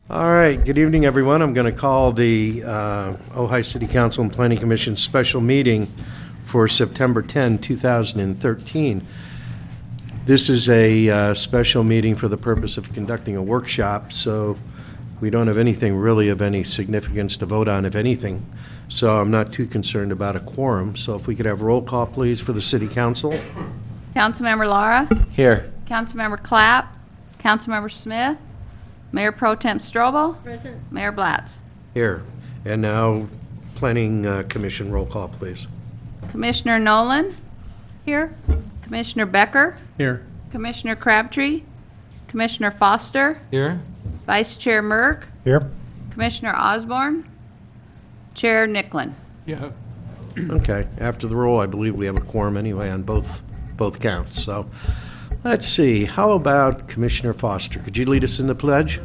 All right, good evening, everyone. I'm going to call the Ojai City Council and Planning Commission special meeting for September 10, 2013. This is a special meeting for the purpose of conducting a workshop, so we don't have anything really of any significance to vote on, if anything. So I'm not too concerned about a quorum. So if we could have roll call, please, for the City Council. Councilmember Lara. Here. Councilmember Clapp. Councilmember Smith. Mayor Pro Tem Strobel. Present. Mayor Blatz. Here. And now, Planning Commission roll call, please. Commissioner Nolan. Here. Commissioner Becker. Here. Commissioner Crabtree. Commissioner Foster. Here. Vice Chair Merck. Here. Commissioner Osborne. Chair Nicklin. Yeah. Okay, after the roll, I believe we have a quorum anyway on both counts. So let's see, how about Commissioner Foster? Could you lead us in the pledge?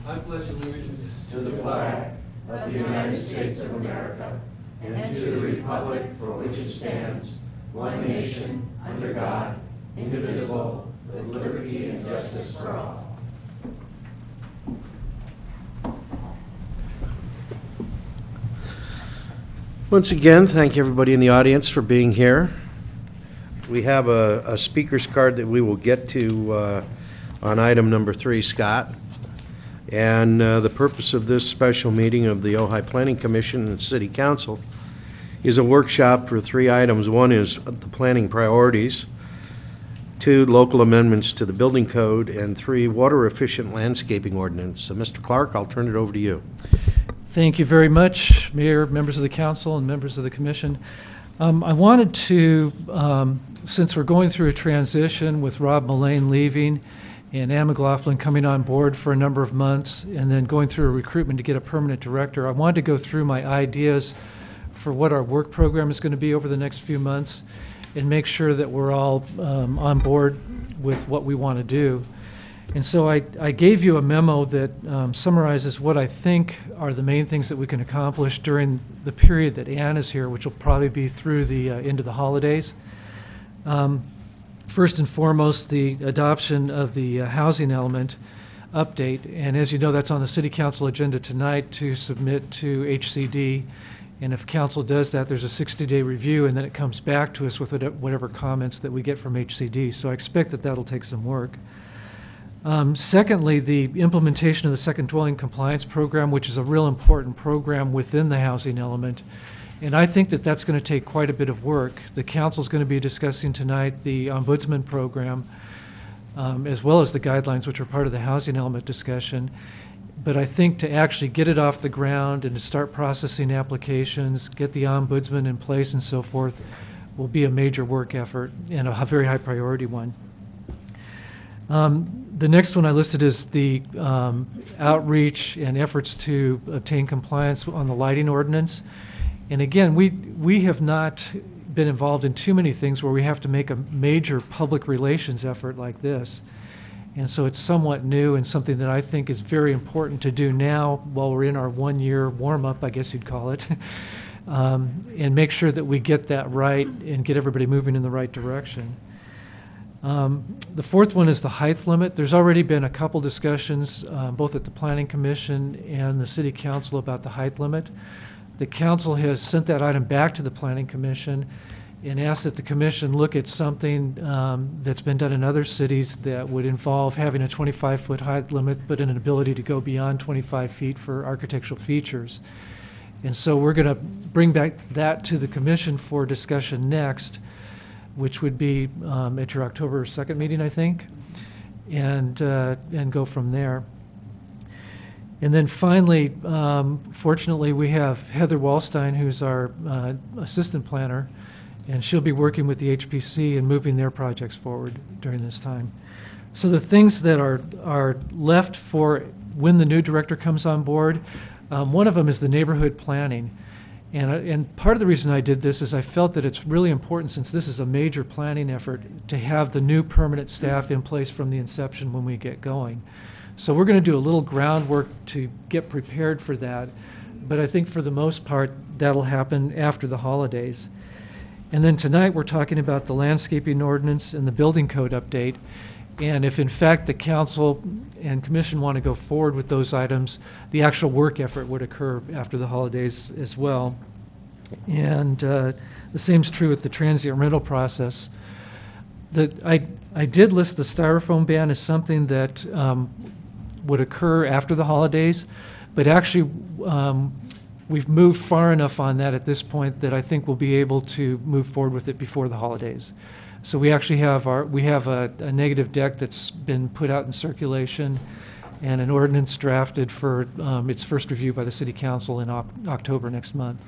I pledge allegiance to the flag of the United States of America and to the republic for which it stands, one nation, under God, indivisible, with liberty and justice for all. Once again, thank everybody in the audience for being here. We have a speaker's card that we will get to on item number 3, Scott. And the purpose of this special meeting of the Ojai Planning Commission and City Council is a workshop for 3 items. One is the planning priorities, 2, local amendments to the building code, and 3, water efficient landscaping ordinance. So, Mr. Clark, I'll turn it over to you. Thank you very much, Mayor, members of the council, and members of the commission. I wanted to, since we're going through a transition with Rob Mullane leaving and Ann McLaughlin coming on board for a number of months and then going through a recruitment to get a permanent director, I wanted to go through my ideas for what our work program is going to be over the next few months and make sure that we're all on board with what we want to do. And so I gave you a memo that summarizes what I think are the main things that we can accomplish during the period that Ann is here, which will probably be through the end of the holidays. First and foremost, the adoption of the housing element update. And as you know, that's on the City Council agenda tonight to submit to HCD. And if Council does that, there's a 60-day review, and then it comes back to us with whatever comments that we get from HCD. So I expect that that'll take some work. Secondly, the implementation of the second dwelling compliance program, which is a real important program within the housing element. And I think that that's going to take quite a bit of work. The council is going to be discussing tonight the ombudsman program, as well as the guidelines, which are part of the housing element discussion. But I think to actually get it off the ground and to start processing applications, get the ombudsman in place and so forth, will be a major work effort and a very high priority one. The next one I listed is the outreach and efforts to obtain compliance on the lighting ordinance. And again, we have not been involved in too many things where we have to make a major public relations effort like this. And so it's somewhat new and something that I think is very important to do now while we're in our 1-year warm-up, I guess you'd call it, and make sure that we get that right and get everybody moving in the right direction. The fourth one is the height limit. There's already been a couple discussions, both at the Planning Commission and the City Council, about the height limit. The Council has sent that item back to the Planning Commission and asked that the Commission look at something that's been done in other cities that would involve having a 25-foot height limit, but an ability to go beyond 25 feet for architectural features. And so we're going to bring back that to the Commission for discussion next, which would be at your October 2nd meeting, I think, and go from there. And then finally, fortunately, we have Heather Wallstein, who's our assistant planner, and she'll be working with the HPC and moving their projects forward during this time. So the things that are left for when the new director comes on board, one of them is the neighborhood planning. And part of the reason I did this is I felt that it's really important, since this is a major planning effort, to have the new permanent staff in place from the inception when we get going. So we're going to do a little groundwork to get prepared for that, but I think for the most part that'll happen after the holidays. And then tonight we're talking about the landscaping ordinance and the building code update. And if in fact the council and commission want to go forward with those items, the actual work effort would occur after the holidays as well. And the same is true with the transient rental process. I did list the styrofoam ban as something that would occur after the holidays, but actually we've moved far enough on that at this point that I think we'll be able to move forward with it before the holidays. So we actually have a negative deck that's been put out in circulation and an ordinance drafted for its first review by the City Council in October next month.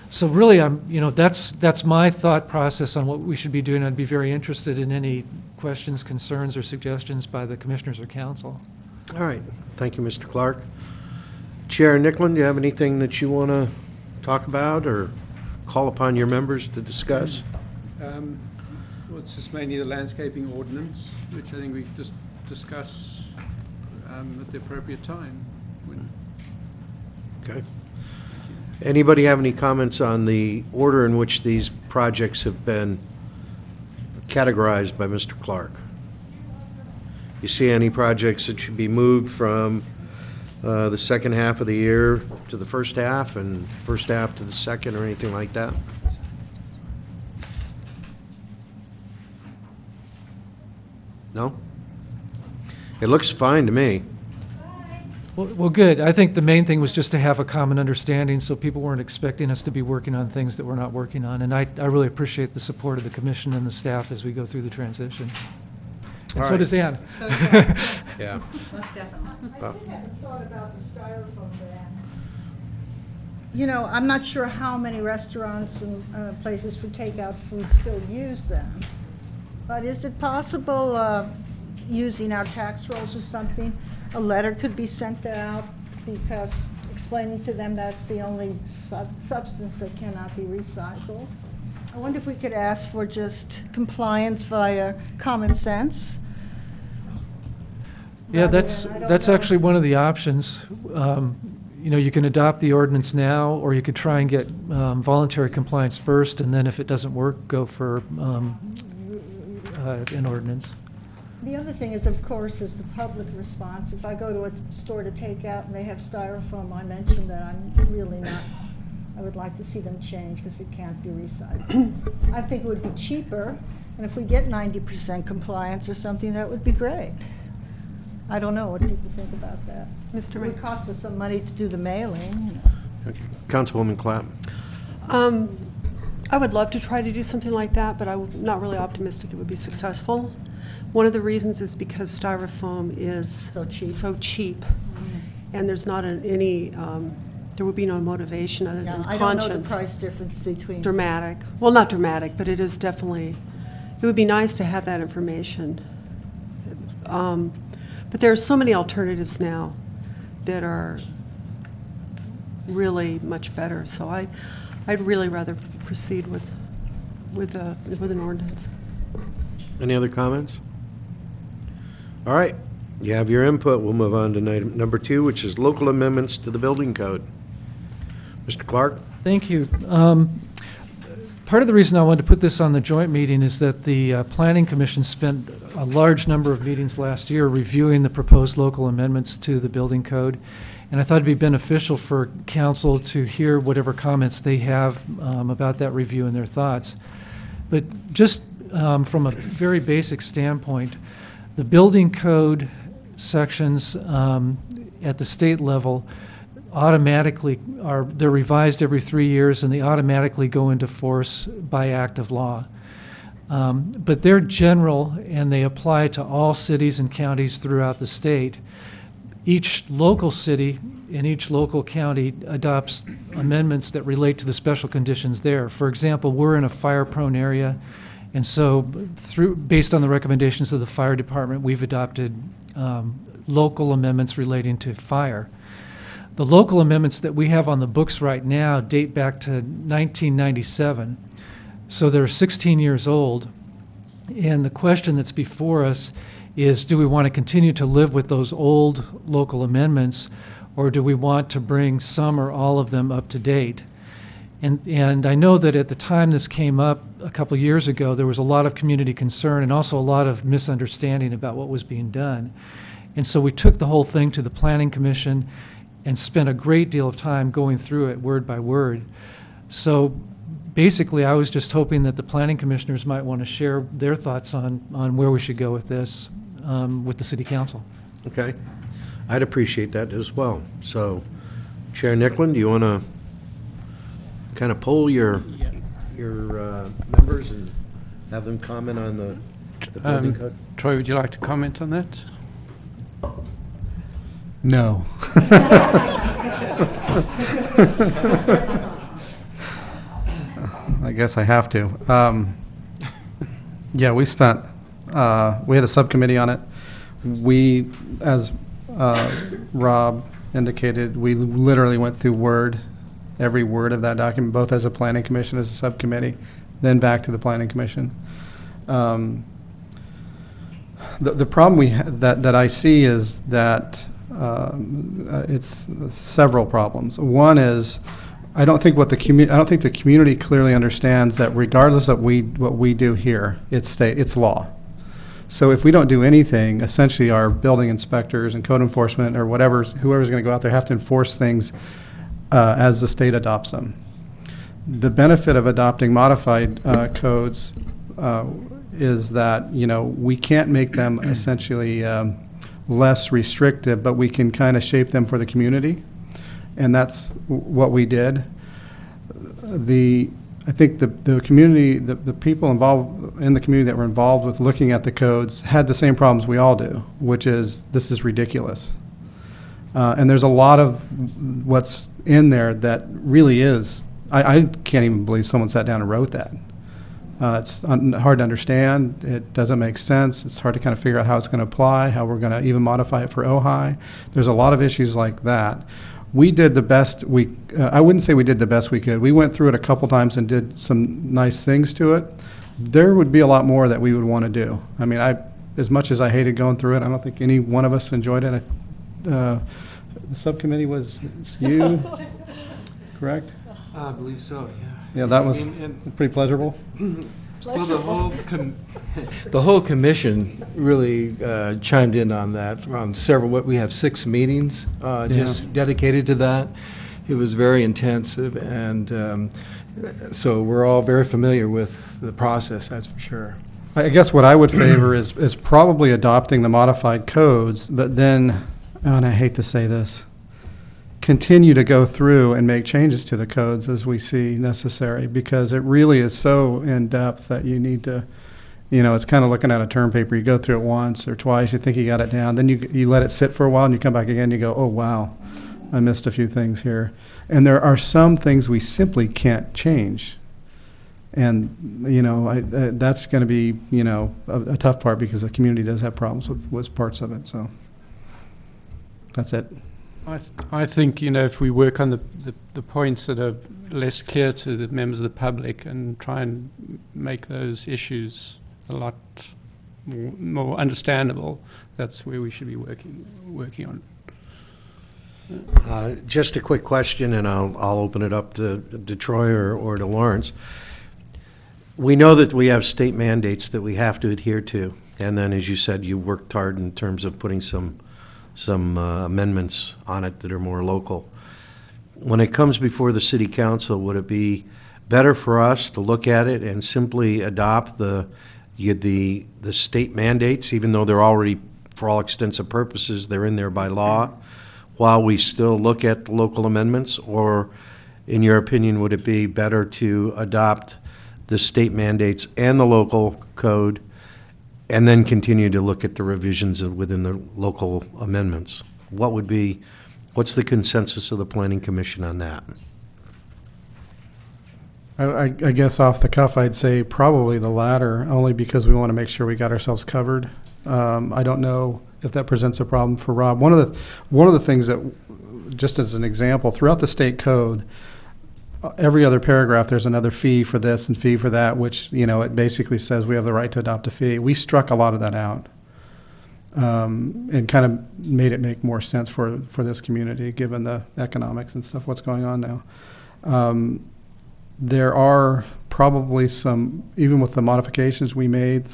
So really, that's my thought process on what we should be doing. I'd be very interested in any questions, concerns, or suggestions by the commissioners or council. All right, thank you, Mr. Clark. Chair Nicklin, do you have anything that you want to talk about or call upon your members to discuss? Well, it's just mainly the landscaping ordinance, which I think we just discuss at the appropriate time. Okay. Anybody have any comments on the order in which these projects have been categorized by Mr. Clark? You see any projects that should be moved from the second half of the year to the first half and first half to the second or anything like that? No? It looks fine to me. Well, good. I think the main thing was just to have a common understanding so people weren't expecting us to be working on things that we're not working on. And I really appreciate the support of the commission and the staff as we go through the transition. And All so right. does Ann. So, yeah, Yeah. most definitely. Uh, I never thought about the styrofoam ban. You know, I'm not sure how many restaurants and places for takeout food still use them. But is it possible, using our tax rolls or something, a letter could be sent out because explaining to them that's the only substance that cannot be recycled? I wonder if we could ask for just compliance via common sense? Yeah, rather that's than, I don't know. actually one of the options. You can adopt the ordinance now, or you could try and get voluntary compliance first, and then if it doesn't work, go for an ordinance. The other thing is, of course, is the public response. If I go to a store to take out and they have styrofoam, I mention that I'm really not, I would like to see them change because it can't be recycled. I think it would be cheaper, and if we get 90% compliance or something, that would be great. I don't know what people think about that. Mr. It Mayor. would cost us some money to do the mailing. Councilwoman Clapp. I would love to try to do something like that, but I'm not really optimistic it would be successful. One of the reasons is because styrofoam is So cheap. and there's not any, there would be no motivation other Yeah, than I don't know the conscience. price difference between. Dramatic. Well, not dramatic, but it is definitely, it would be nice to have that information. But there are so many alternatives now that are really much better. So I'd really rather proceed with an ordinance. Any other comments? All right, you have your input. We'll move on to item number 2, which is local amendments to the building code. Mr. Clark? Thank you. Part of the reason I wanted to put this on the joint meeting is that the Planning Commission spent a large number of meetings last year reviewing the proposed local amendments to the building code. And I thought it'd be beneficial for council to hear whatever comments they have about that review and their thoughts. But just from a very basic standpoint, the building code sections at the state level automatically they're revised every 3 years, and they automatically go into force by act of law. But they're general, and they apply to all cities and counties throughout the state. Each local city and each local county adopts amendments that relate to the special conditions there. For example, we're in a fire-prone area, and so based on the recommendations of the fire department, we've adopted local amendments relating to fire. The local amendments that we have on the books right now date back to 1997, so they're 16 years old. And the question that's before us is, do we want to continue to live with those old local amendments, or do we want to bring some or all of them up to date? And I know that at the time this came up a couple years ago, there was a lot of community concern and also a lot of misunderstanding about what was being done. And so we took the whole thing to the Planning Commission and spent a great deal of time going through it word by word. So basically, I was just hoping that the planning commissioners might want to share their thoughts on where we should go with this with the city council. Okay. I'd appreciate that as well. So, Chair Nicklin, do you want to kind of poll your members and have them comment on the building code? Troy, would you like to comment on that? No. I guess I have to. Yeah, we spent, we had a subcommittee on it. We, as Rob indicated, we literally went through every word of that document, both as a planning commission, as a subcommittee, then back to the planning commission. The problem that I see is that it's several problems. One is I don't think the community clearly understands that regardless of what we do here, it's law. So if we don't do anything, essentially our building inspectors and code enforcement or whoever's going to go out there have to enforce things as the state adopts them. The benefit of adopting modified codes is that we can't make them essentially less restrictive, but we can kind of shape them for the community, and that's what we did. I think the community, the people involved in the community that were involved with looking at the codes had the same problems we all do, which is this is ridiculous. And there's a lot of what's in there that really is, I can't even believe someone sat down and wrote that. It's hard to understand. It doesn't make sense. It's hard to kind of figure out how it's going to apply, how we're going to even modify it for Ojai. There's a lot of issues like that. We did the best I wouldn't say we did the best we could. We went through it a couple times and did some nice things to it. There would be a lot more that we would want to do. I mean, as much as I hated going through it, I don't think any one of us enjoyed it. The subcommittee was you, correct? I believe so, yeah. Yeah, that was pretty pleasurable. Well, the whole commission really chimed in on that on several, we have 6 meetings just dedicated to that. It was very intensive, and so we're all very familiar with the process, that's for sure. I guess what I would favor is probably adopting the modified codes, but then, and I hate to say this, continue to go through and make changes to the codes as we see necessary, because it really is so in-depth that you need to, it's kind of looking at a term paper. You go through it once or twice, you think you got it down, then you let it sit for a while, and you come back again, and you go, oh, wow, I missed a few things here. And there are some things we simply can't change. And, that's going to be, a tough part, because the community does have problems with parts of it, so that's it. I think, if we work on the points that are less clear to the members of the public and try and make those issues a lot more understandable, that's where we should be working on. Just a quick question, and I'll open it up to Troy or to Lawrence. We know that we have state mandates that we have to adhere to, and then, as you said, you worked hard in terms of putting some amendments on it that are more local. When it comes before the city council, would it be better for us to look at it and simply adopt the state mandates, even though they're already, for all extents and purposes, they're in there by law, while we still look at the local amendments? Or, in your opinion, would it be better to adopt the state mandates and the local code and then continue to look at the revisions within the local amendments? What's the consensus of the Planning Commission on that? I guess off the cuff, I'd say probably the latter, only because we want to make sure we got ourselves covered. I don't know if that presents a problem for Rob. One of the things that, just as an example, throughout the state code, every other paragraph, there's another fee for this and fee for that, which, it basically says we have the right to adopt a fee. We struck a lot of that out and kind of made it make more sense for this community, given the economics and stuff, what's going on now. there are probably some, even with the modifications we made,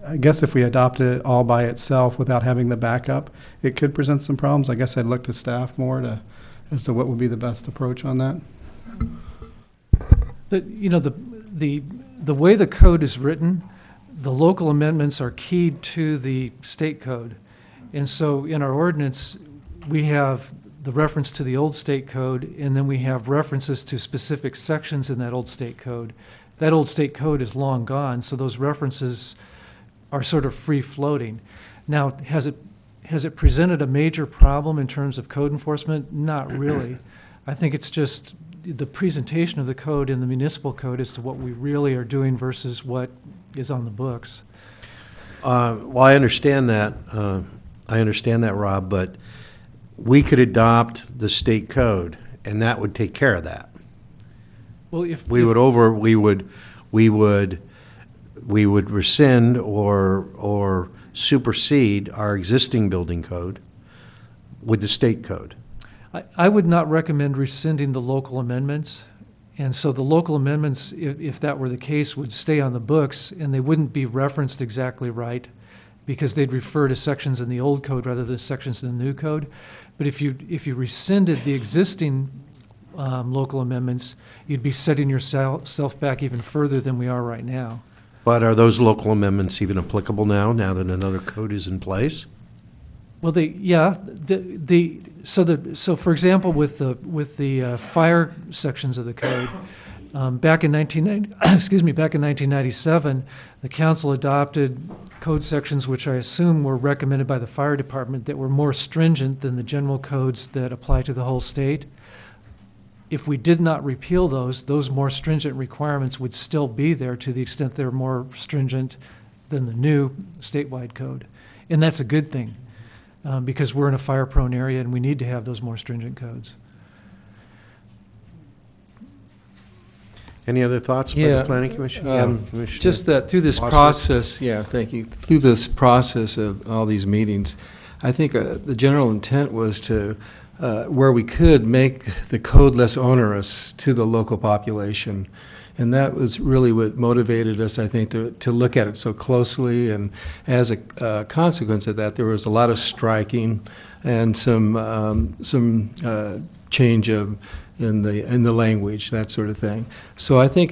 I guess if we adopted it all by itself without having the backup, it could present some problems. I guess I'd look to staff more as to what would be the best approach on that. The way the code is written, the local amendments are keyed to the state code. And so in our ordinance, we have the reference to the old state code, and then we have references to specific sections in that old state code. That old state code is long gone, so those references are sort of free-floating. Now, has it presented a major problem in terms of code enforcement? Not really. I think it's just the presentation of the code in the municipal code as to what we really are doing versus what is on the books. Well, I understand that. Rob, but we could adopt the state code, and that would take care of that. Well, if We would rescind or supersede our existing building code with the state code. I would not recommend rescinding the local amendments. And so the local amendments, if that were the case, would stay on the books, and they wouldn't be referenced exactly right, because they'd refer to sections in the old code rather than sections in the new code. But if you rescinded the existing local amendments, you'd be setting yourself back even further than we are right now. But are those local amendments even applicable now that another code is in place? Well, so for example, with the fire sections of the code, back in 1997, the council adopted code sections which I assume were recommended by the fire department that were more stringent than the general codes that apply to the whole state. If we did not repeal those more stringent requirements would still be there to the extent they're more stringent than the new statewide code. And that's a good thing, because we're in a fire-prone area and we need to have those more stringent codes. Any other thoughts by the Planning Commission? Commissioner Just that through this Bosworth? process, thank you. Through this process of all these meetings, I think the general intent was to, where we could, make the code less onerous to the local population. And that was really what motivated us, I think, to look at it so closely. And as a consequence of that, there was a lot of striking and some change in the language, that sort of thing. So I think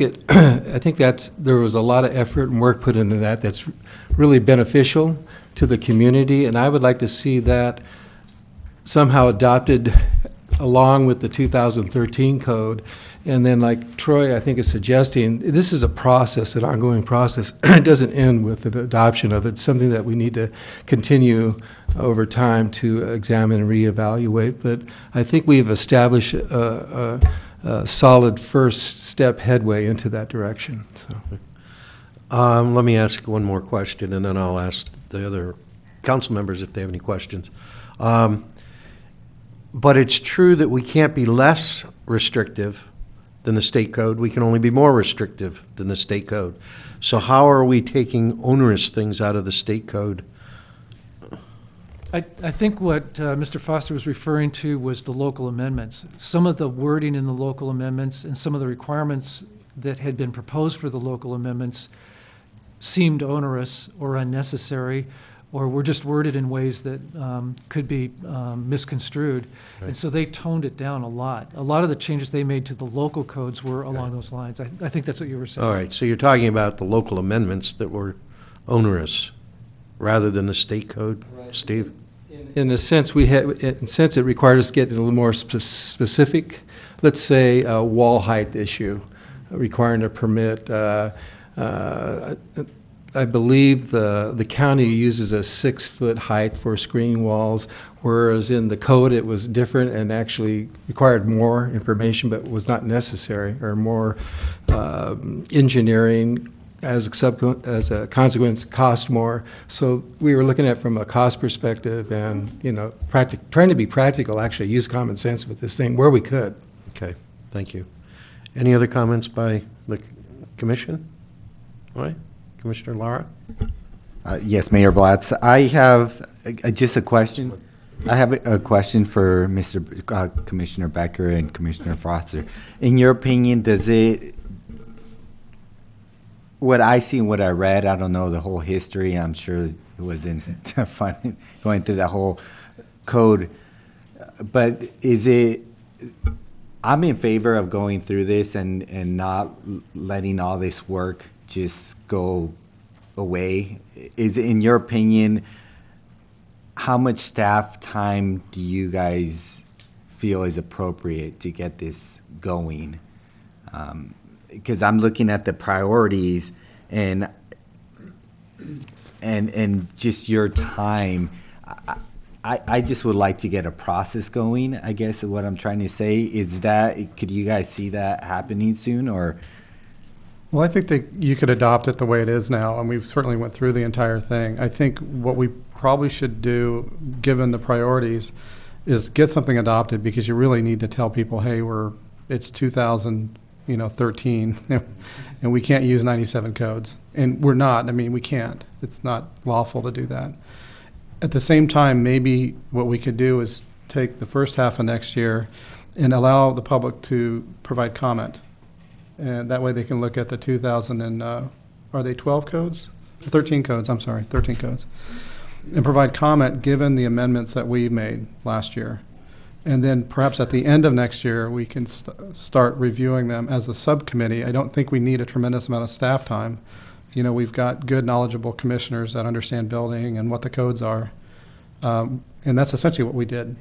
there was a lot of effort and work put into that that's really beneficial to the community, and I would like to see that somehow adopted along with the 2013 code. And then, like Troy, I think, is suggesting, this is a process, an ongoing process. It doesn't end with the adoption of it. It's something that we need to continue over time to examine and reevaluate. But I think we've established a solid first step headway into that direction. So. Let me ask one more question, and then I'll ask the other council members if they have any questions. But it's true that we can't be less restrictive than the state code. We can only be more restrictive than the state code. So how are we taking onerous things out of the state code? I think what Mr. Foster was referring to was the local amendments. Some of the wording in the local amendments and some of the requirements that had been proposed for the local amendments seemed onerous or unnecessary, or were just worded in ways that could be misconstrued. Right. And so they toned it down a lot. A lot of the changes they made to the local codes were along those lines. I think that's what you were saying. All right, so you're talking about the local amendments that were onerous rather than the state code, right. Steve? In a sense, it required us to get a little more specific. Let's say a wall height issue, requiring a permit. I believe the county uses a 6-foot height for screening walls, whereas in the code it was different and actually required more information, but was not necessary, or more engineering as a consequence cost more. So we were looking at it from a cost perspective, and trying to be practical, actually use common sense with this thing where we could. Okay, thank you. Any other comments by the commission? All right. Commissioner Lara? Yes, Mayor Blatz. I have just a question. I have a question for Mr. Commissioner Becker and Commissioner Foster. In your opinion, does it, what I see and what I read, I don't know the whole history, I'm sure it wasn't fun going through the whole code, but is it, I'm in favor of going through this and not letting all this work just go away. Is, in your opinion, how much staff time do you guys feel is appropriate to get this going? Because I'm looking at the priorities and just your time. I just would like to get a process going, I guess is what I'm trying to say. Is that, could you guys see that happening soon, or? Well, I think that you could adopt it the way it is now, and we've certainly went through the entire thing. I think what we probably should do, given the priorities, is get something adopted, because you really need to tell people, hey, it's 2013, and we can't use 97 codes. And we're not, we can't. It's not lawful to do that. At the same time, maybe what we could do is take the first half of next year and allow the public to provide comment. And that way they can look at the 2000 and, are they 12 codes? 13 codes, I'm sorry, 13 codes. And provide comment given the amendments that we made last year. And then perhaps at the end of next year, we can start reviewing them as a subcommittee. I don't think we need a tremendous amount of staff time. We've got good, knowledgeable commissioners that understand building and what the codes are. And that's essentially what we did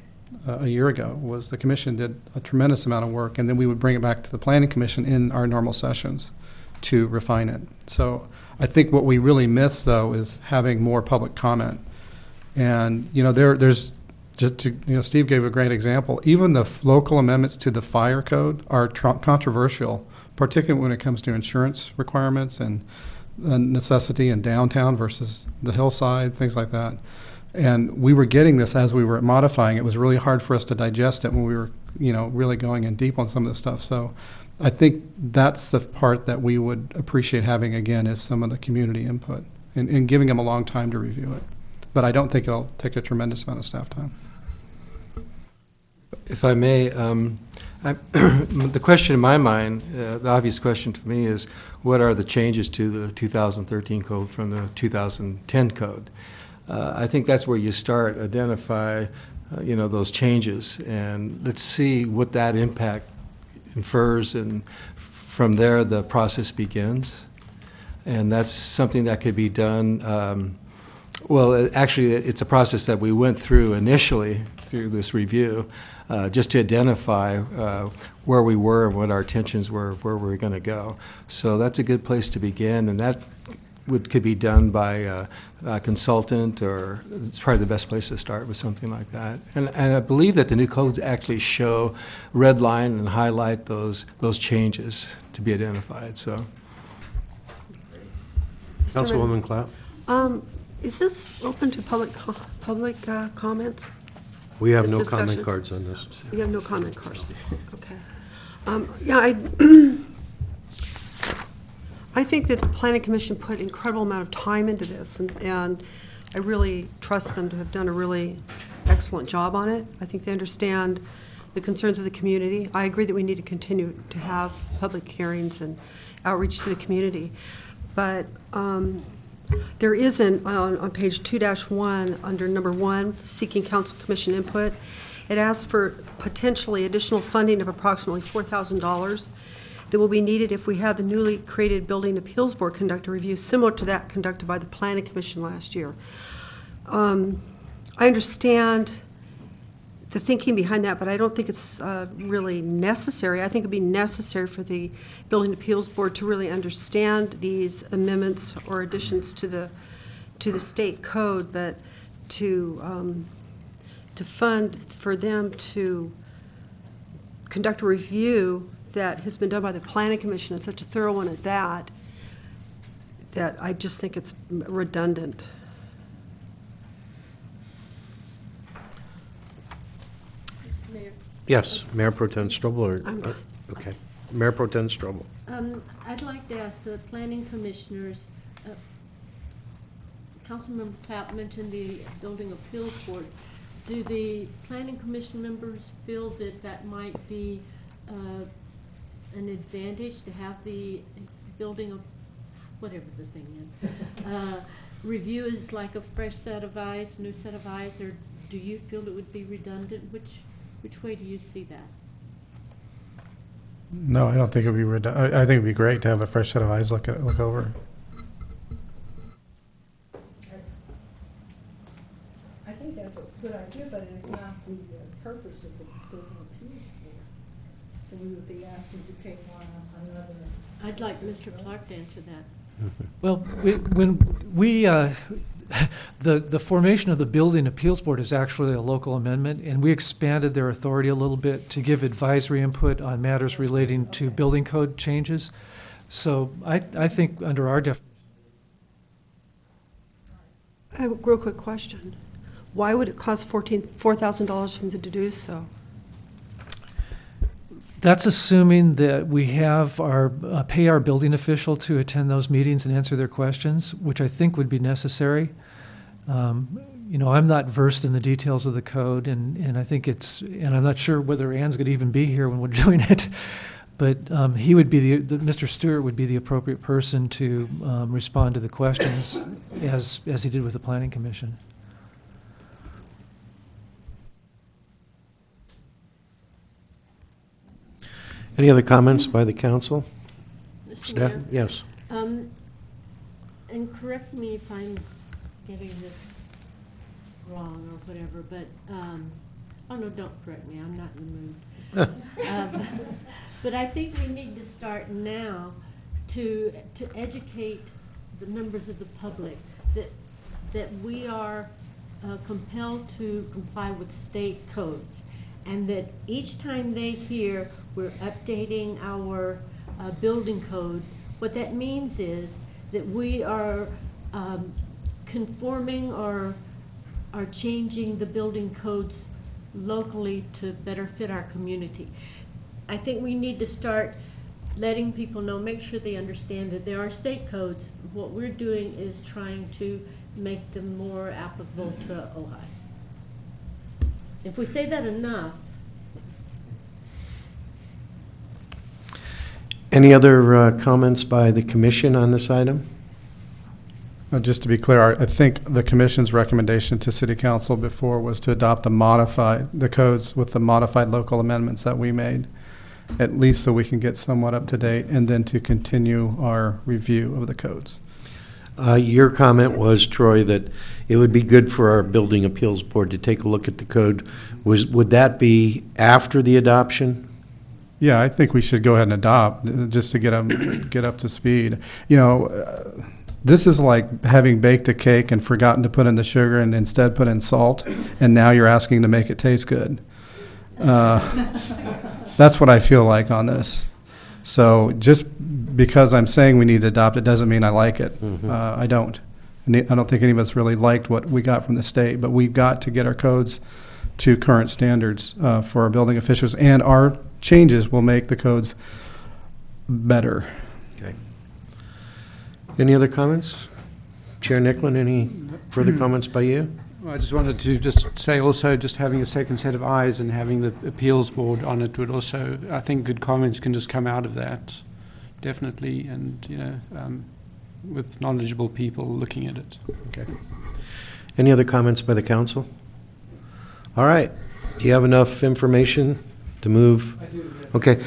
a year ago, was the commission did a tremendous amount of work, and then we would bring it back to the planning commission in our normal sessions to refine it. So I think what we really miss, though, is having more public comment. And, there's just to, Steve gave a great example. Even the local amendments to the fire code are controversial, particularly when it comes to insurance requirements and necessity in downtown versus the hillside, things like that. And we were getting this as we were modifying. It was really hard for us to digest it when we were, really going in deep on some of this stuff. So I think that's the part that we would appreciate having again, is some of the community input and giving them a long time to review it. But I don't think it'll take a tremendous amount of staff time. If I may, the question in my mind, the obvious question to me is, what are the changes to the 2013 code from the 2010 code? I think that's where you start, identify, those changes, and let's see what that impact infers, and from there the process begins. And that's something that could be done. Well, actually, it's a process that we went through initially through this review, just to identify where we were and what our intentions were, where we were going to go. So that's a good place to begin, and that could be done by a consultant, or it's probably the best place to start with something like that. And I believe that the new codes actually show, red line and highlight those changes to be identified. So, Councilwoman Clapp? Is this open to public comments? We have This no discussion. comment cards on this. You have no comment cards? Okay. Yeah, I think that the Planning Commission put an incredible amount of time into this, and I really trust them to have done a really excellent job on it. I think they understand the concerns of the community. I agree that we need to continue to have public hearings and outreach to the community. But there is on page 2-1, under number 1, seeking council commission input. It asks for potentially additional funding of approximately $4,000 that will be needed if we have the newly created Building Appeals Board conduct a review similar to that conducted by the Planning Commission last year. I understand the thinking behind that, but I don't think it's really necessary. I think it'd be necessary for the Building Appeals Board to really understand these amendments or additions to the state code, but to fund for them to conduct a review that has been done by the Planning Commission, and such a thorough one at that I just think it's redundant. Yes, Mayor Pro Tem Strobel, okay. Mayor Pro Tem Strobel. I'd like to ask the planning commissioners, Councilmember Clapp mentioned the Building Appeals Board. do the planning commission members feel that that might be an advantage to have the building of, whatever the thing is, review is like a fresh set of eyes, new set of eyes, or do you feel it would be redundant? Which way do you see that? No, I don't think it'd be I think it'd be great to have a fresh set of eyes look over. I think that's a good idea, but it's not the purpose of the building appeals board. So we would be asking to take on another. I'd like Mr. Clark to answer that. Well, when we, the formation of the Building Appeals Board is actually a local amendment, and we expanded their authority a little bit to give advisory input on matters relating to building code changes. So I think under our definition. I have a real quick question. Why would it cost $4,000 for them to do so? That's assuming that we have pay our building official to attend those meetings and answer their questions, which I think would be necessary. I'm not versed in the details of the code, and I think and I'm not sure whether Ann's going to even be here when we're doing it, but he would be Mr. Stewart would be the appropriate person to respond to the questions as he did with the Planning Commission. Any other comments by the council? Mr. Staff? Mayor? Yes. And correct me if I'm getting this wrong or whatever, but, oh no, don't correct me, I'm not in the mood. But I think we need to start now to educate the members of the public that we are compelled to comply with state codes, and that each time they hear we're updating our building code, what that means is that we are conforming or are changing the building codes locally to better fit our community. I think we need to start letting people know, make sure they understand that there are state codes. What we're doing is trying to make them more applicable to Ojai. If we say that enough. Any other comments by the commission on this item? Just to be clear, I think the commission's recommendation to city council before was to adopt the codes with the modified local amendments that we made, at least so we can get somewhat up to date, and then to continue our review of the codes. Your comment was, Troy, that it would be good for our building appeals board to take a look at the code. Would that be after the adoption? Yeah, I think we should go ahead and adopt, just to get up to speed. This is like having baked a cake and forgotten to put in the sugar and instead put in salt, and now you're asking to make it taste good. That's what I feel like on this. So just because I'm saying we need to adopt it doesn't mean I like it. Mm-hmm. I don't. I don't think any of us really liked what we got from the state, but we've got to get our codes to current standards for our building officials, and our changes will make the codes better. Okay. Any other comments? Chair Nicklin, any further comments by you? Well, I just wanted to just say also just having a second set of eyes and having the appeals board on it would also, I think good comments can just come out of that, definitely, and, with knowledgeable people looking at it. Okay. Any other comments by the council? All right. Do you have enough information to move? I do. Okay.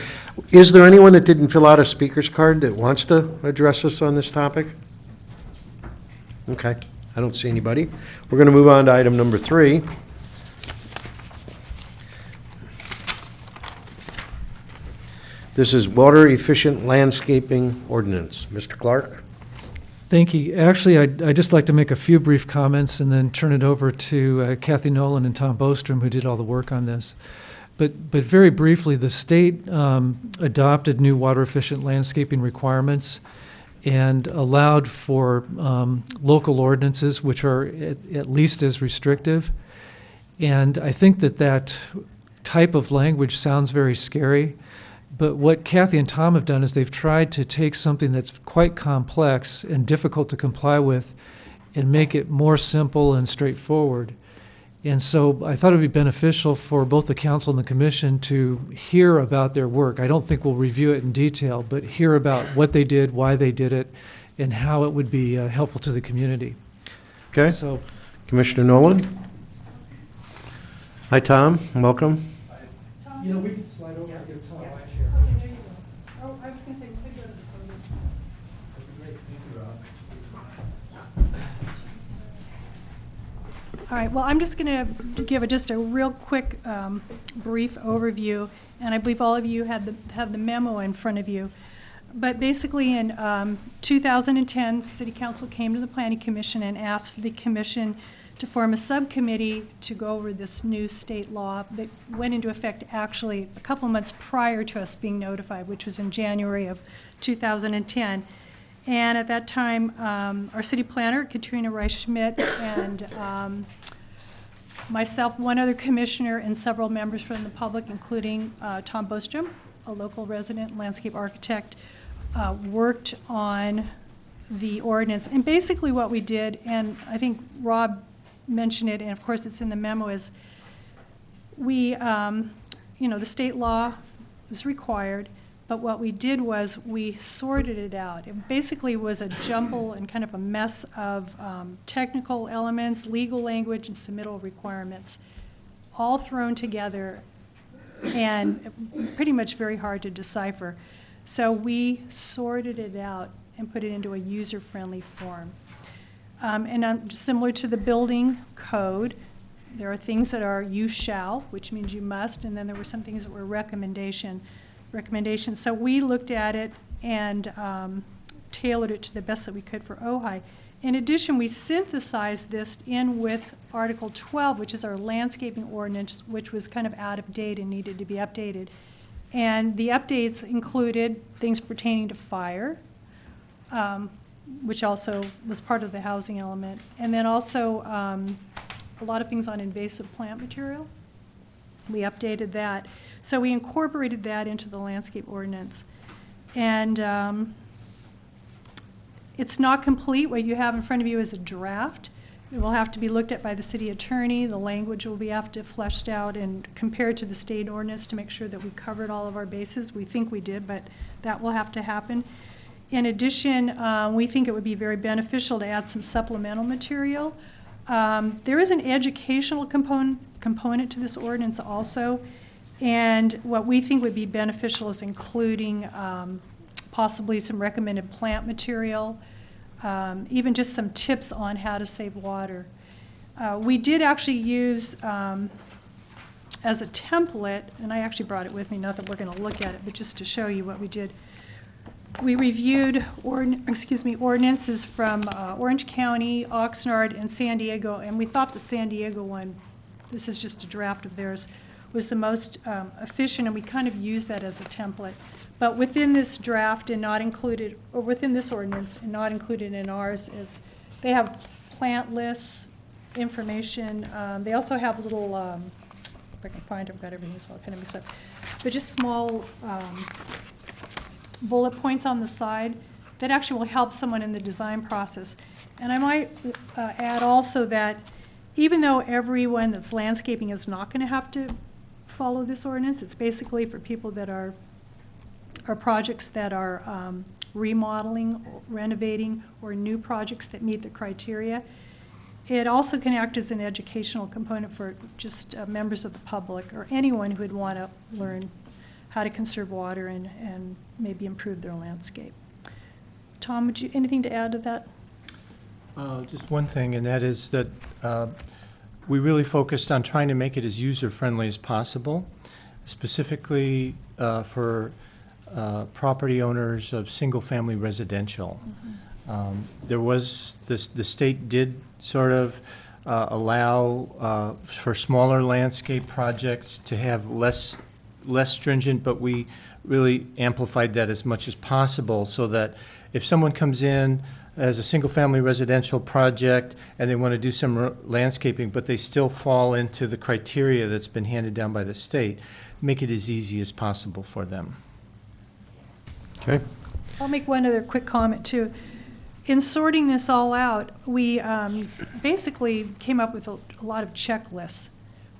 Is there anyone that didn't fill out a speaker's card that wants to address us on this topic? Okay. I don't see anybody. We're going to move on to item number 3. This is water efficient landscaping ordinance. Mr. Clark? Thank you. Actually, I'd just like to make a few brief comments and then turn it over to Kathy Nolan and Tom Bostrom, who did all the work on this. But very briefly, the state adopted new water efficient landscaping requirements and allowed for local ordinances, which are at least as restrictive. And I think that type of language sounds very scary. But what Kathy and Tom have done is they've tried to take something that's quite complex and difficult to comply with and make it more simple and straightforward. And so I thought it would be beneficial for both the council and the commission to hear about their work. I don't think we'll review it in detail, but hear about what they did, why they did it, and how it would be helpful to the community. Okay. So, Commissioner Nolan? Hi, Tom. Welcome. you know, we can slide over and give Tom my share. Oh, I was going to say, we could go to the podium. All right, well, I'm just going to give just a real quick, brief overview, and I believe all of you have the memo in front of you. But basically, in 2010, the City Council came to the Planning Commission and asked the Commission to form a subcommittee to go over this new state law that went into effect actually a couple months prior to us being notified, which was in January of 2010. And at that time, our city planner, Katrina Reich-Schmidt, and myself, one other commissioner, and several members from the public, including Tom Bostrom, a local resident landscape architect, worked on the ordinance. And basically what we did, and I think Rob mentioned it, and of course it's in the memo, is we, the state law was required, but what we did was we sorted it out. It basically was a jumble and kind of a mess of technical elements, legal language, and submittal requirements, all thrown together and pretty much very hard to decipher. So we sorted it out and put it into a user-friendly form. And similar to the building code, there are things that are you shall, which means you must, and then there were some things that were recommendations. So we looked at it and tailored it to the best that we could for Ojai. In addition, we synthesized this in with Article 12, which is our landscaping ordinance, which was kind of out of date and needed to be updated. And the updates included things pertaining to fire, which also was part of the housing element, and then also a lot of things on invasive plant material. We updated that. So we incorporated that into the landscape ordinance. And it's not complete. What you have in front of you is a draft. It will have to be looked at by the city attorney. The language will be have to fleshed out and compared to the state ordinance to make sure that we covered all of our bases. We think we did, but that will have to happen. In addition, we think it would be very beneficial to add some supplemental material. There is an educational component to this ordinance also, and what we think would be beneficial is including possibly some recommended plant material, even just some tips on how to save water. We did actually use as a template, and I actually brought it with me, not that we're going to look at it, but just to show you what we did. We reviewed ordinances from Orange County, Oxnard, and San Diego, and we thought the San Diego one, this is just a draft of theirs, was the most efficient, and we kind of used that as a template. But within this draft and not included, or within this ordinance and not included in ours, is they have plant lists, information. They also have little, if I can find it, I've got everything, so I'll kind of mix up. But just small bullet points on the side that actually will help someone in the design process. And I might add also that even though everyone that's landscaping is not going to have to follow this ordinance, it's basically for people that are projects that are remodeling, renovating, or new projects that meet the criteria. It also can act as an educational component for just members of the public or anyone who would want to learn how to conserve water and maybe improve their landscape. Tom, would you anything to add to that? Just one thing, and that is that we really focused on trying to make it as user-friendly as possible, specifically for property owners of single-family residential. Mm-hmm. There was, the state did sort of allow for smaller landscape projects to have less stringent, but we really amplified that as much as possible so that if someone comes in as a single-family residential project and they want to do some landscaping, but they still fall into the criteria that's been handed down by the state, make it as easy as possible for them. Okay. I'll make one other quick comment, too. in sorting this all out, we basically came up with a lot of checklists.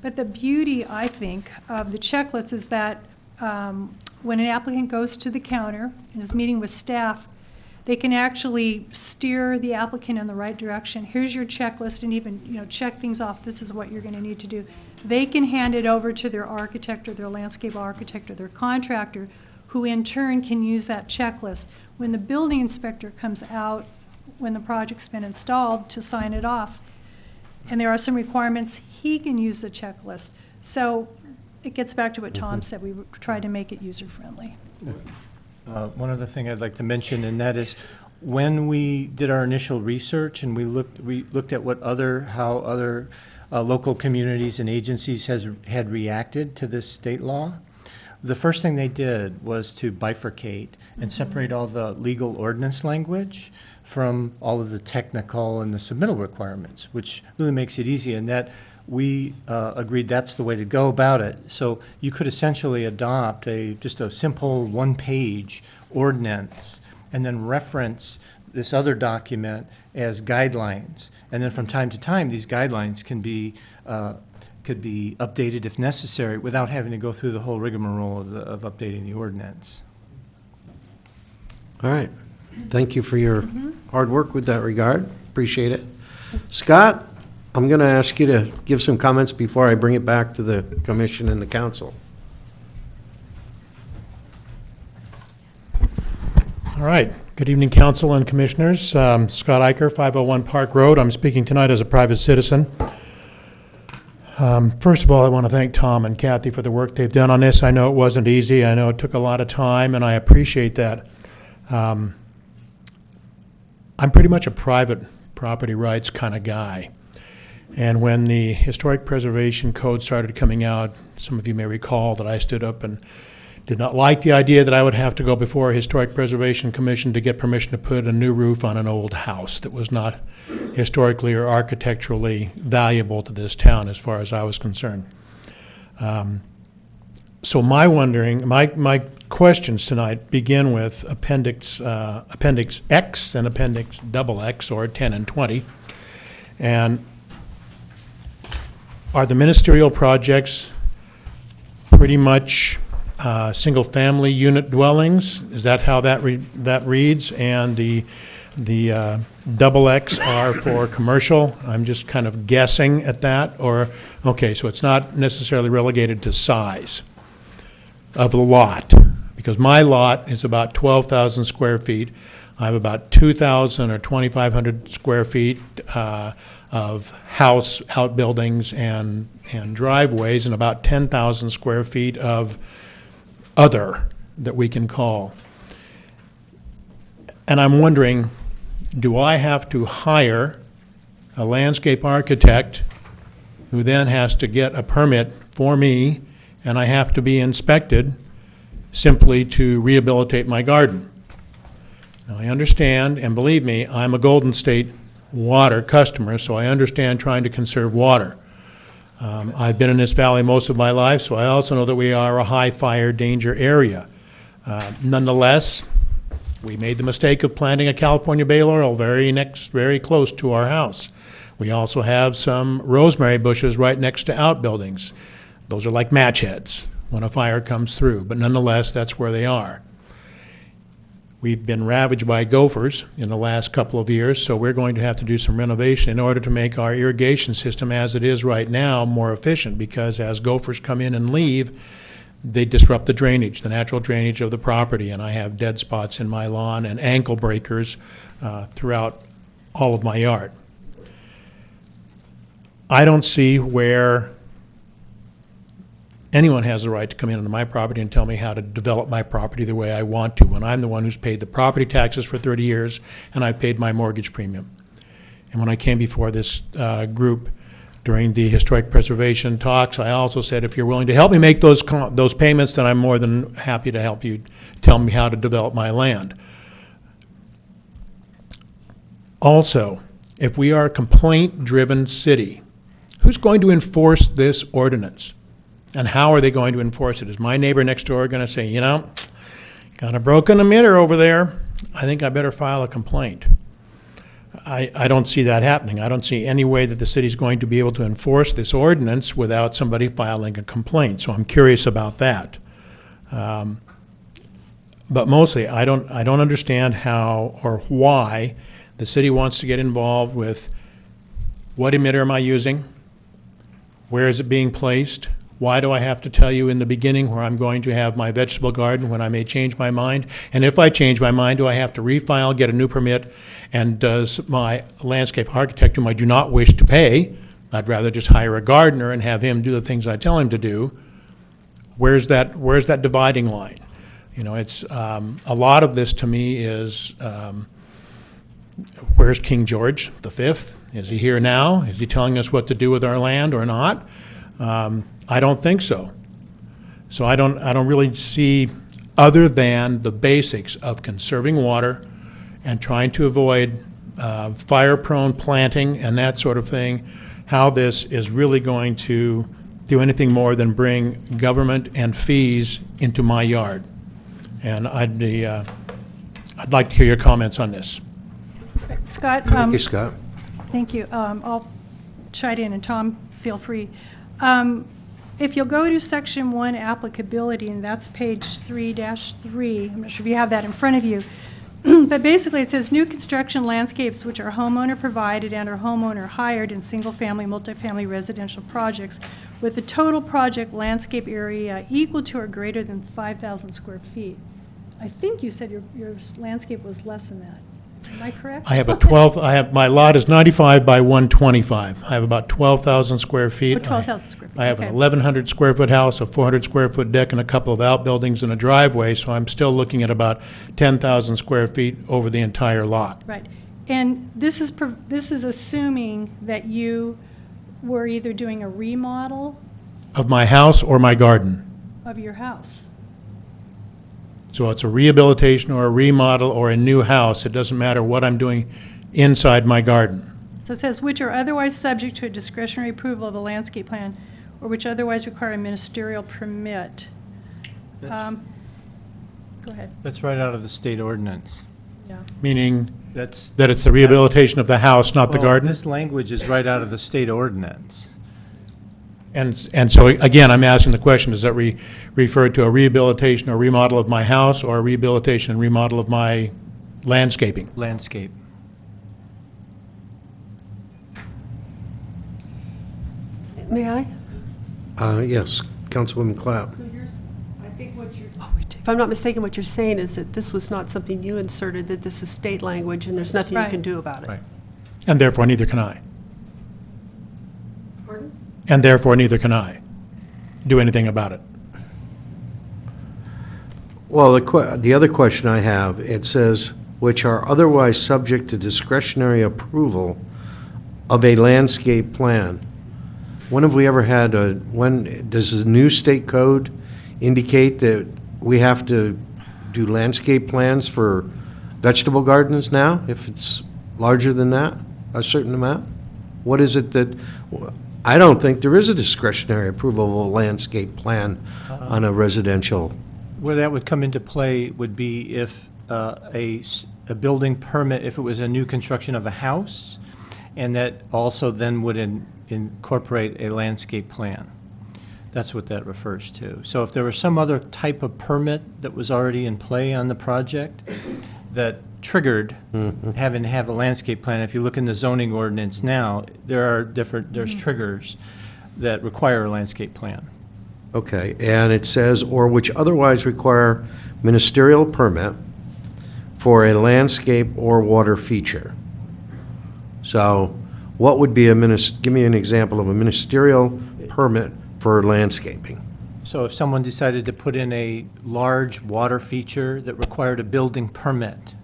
But the beauty, I think, of the checklist is that when an applicant goes to the counter and is meeting with staff, they can actually steer the applicant in the right direction. Here's your checklist, and even check things off. This is what you're going to need to do. They can hand it over to their architect or their landscape architect or their contractor, who in turn can use that checklist. When the building inspector comes out, when the project's been installed, to sign it off, and there are some requirements, he can use the checklist. So it gets back to what Tom said. We tried to make it user-friendly. One other thing I'd like to mention, and that is when we did our initial research and we looked at how other local communities and agencies had reacted to this state law, the first thing they did was to bifurcate and separate all the legal ordinance language from all of the technical and the submittal requirements, which really makes it easy, and that we agreed that's the way to go about it. So you could essentially adopt just a simple one-page ordinance and then reference this other document as guidelines. And then from time to time, these guidelines could be updated if necessary without having to go through the whole rigmarole of updating the ordinance. All right. Thank you for your hard work with that regard. Appreciate it. Scott, I'm going to ask you to give some comments before I bring it back to the commission and the council. All right. Good evening, council and commissioners. Scott Eicher, 501 Park Road. I'm speaking tonight as a private citizen. First of all, I want to thank Tom and Kathy for the work they've done on this. I know it wasn't easy. I know it took a lot of time, and I appreciate that. I'm pretty much a private property rights kind of guy. And when the Historic Preservation Code started coming out, some of you may recall that I stood up and did not like the idea that I would have to go before a Historic Preservation Commission to get permission to put a new roof on an old house that was not historically or architecturally valuable to this town as far as I was concerned. So my questions tonight begin with Appendix X and Appendix XX, or 10 and 20. And are the ministerial projects pretty much single-family unit dwellings? Is that how that reads? And the double X are for commercial? I'm just kind of guessing at that. Or, okay, so it's not necessarily relegated to size of the lot, because my lot is about 12,000 square feet. I have about 2,000 or 2,500 square feet of house outbuildings and driveways, and about 10,000 square feet of other that we can call. And I'm wondering, do I have to hire a landscape architect who then has to get a permit for me, and I have to be inspected simply to rehabilitate my garden? Now, I understand, and believe me, I'm a Golden State water customer, so I understand trying to conserve water. I've been in this valley most of my life, so I also know that we are a high fire danger area. Nonetheless, we made the mistake of planting a California bay laurel very close to our house. We also have some rosemary bushes right next to outbuildings. Those are like match heads when a fire comes through, but nonetheless, that's where they are. We've been ravaged by gophers in the last couple of years, so we're going to have to do some renovation in order to make our irrigation system as it is right now more efficient, because as gophers come in and leave, they disrupt the drainage, the natural drainage of the property, and I have dead spots in my lawn and ankle breakers throughout all of my yard. I don't see where anyone has the right to come in on my property and tell me how to develop my property the way I want to, when I'm the one who's paid the property taxes for 30 years and I paid my mortgage premium. And when I came before this group during the historic preservation talks, I also said, if you're willing to help me make those payments, then I'm more than happy to help you tell me how to develop my land. Also, if we are a complaint-driven city, who's going to enforce this ordinance? And how are they going to enforce it? Is my neighbor next door going to say, got a broken emitter over there, I think I better file a complaint? I don't see that happening. I don't see any way that the city's going to be able to enforce this ordinance without somebody filing a complaint, so I'm curious about that. But mostly, I don't understand how or why the city wants to get involved with what emitter am I using? Where is it being placed? Why do I have to tell you in the beginning where I'm going to have my vegetable garden when I may change my mind? And if I change my mind, do I have to refile, get a new permit? And does my landscape architect, whom I do not wish to pay, I'd rather just hire a gardener and have him do the things I tell him to do, where's that dividing line? You know, it's, a lot of this to me is, where's King George V? Is he here now? Is he telling us what to do with our land or not? I don't think so. So I don't really see, other than the basics of conserving water and trying to avoid fire-prone planting and that sort of thing, how this is really going to do anything more than bring government and fees into my yard. And I'd like to hear your comments on this. Scott? Thank you, Scott. Thank you. I'll chime in, and Tom, feel free. If you'll go to Section 1 applicability, and that's page 3-3, I'm not sure if you have that in front of you, but basically it says new construction landscapes which are homeowner provided and are homeowner hired in single-family, multifamily residential projects with a total project landscape area equal to or greater than 5,000 square feet. I think you said your landscape was less than that. Am I correct? I have my lot is 95 by 125. I have about 12,000 square feet. Oh, 12,000 square feet. I have Okay. an 1,100 square foot house, a 400 square foot deck, and a couple of outbuildings and a driveway, so I'm still looking at about 10,000 square feet over the entire lot. Right. And this is assuming that you were either doing a remodel Of my house or my garden. of your house. So it's a rehabilitation or a remodel or a new house. It doesn't matter what I'm doing inside my garden. So it says, which are otherwise subject to a discretionary approval of a landscape plan, or which otherwise require a ministerial permit. Go ahead. That's right out of the state ordinance. Yeah. Meaning That's. that it's the rehabilitation of the house, not the Well, garden? This language is right out of the state ordinance. And so, again, I'm asking the question, does that refer to a rehabilitation or remodel of my house or a rehabilitation and remodel of my landscaping? Landscape. May I? Yes, Councilwoman Clapp. If I'm not mistaken, what you're saying is that this was not something you inserted, that this is state language and there's nothing you Right. can do about it. Right. And therefore, neither can I. Pardon? And therefore, neither can I do anything about it. Well, the other question I have, it says, which are otherwise subject to discretionary approval of a landscape plan. When have we ever had does the new state code indicate that we have to do landscape plans for vegetable gardens now, if it's larger than that, a certain amount? What is it that, I don't think there is a discretionary approval of a landscape plan on a residential. Where that would come into play would be if a building permit, if it was a new construction of a house, and that also then would incorporate a landscape plan. That's what that refers to. So if there was some other type of permit that was already in play on the project that triggered having to have a landscape plan, if you look in the zoning ordinance now, there's triggers that require a landscape plan. Okay, and it says, or which otherwise require ministerial permit for a landscape or water feature. So what would be give me an example of a ministerial permit for landscaping? So if someone decided to put in a large water feature that required a building permit,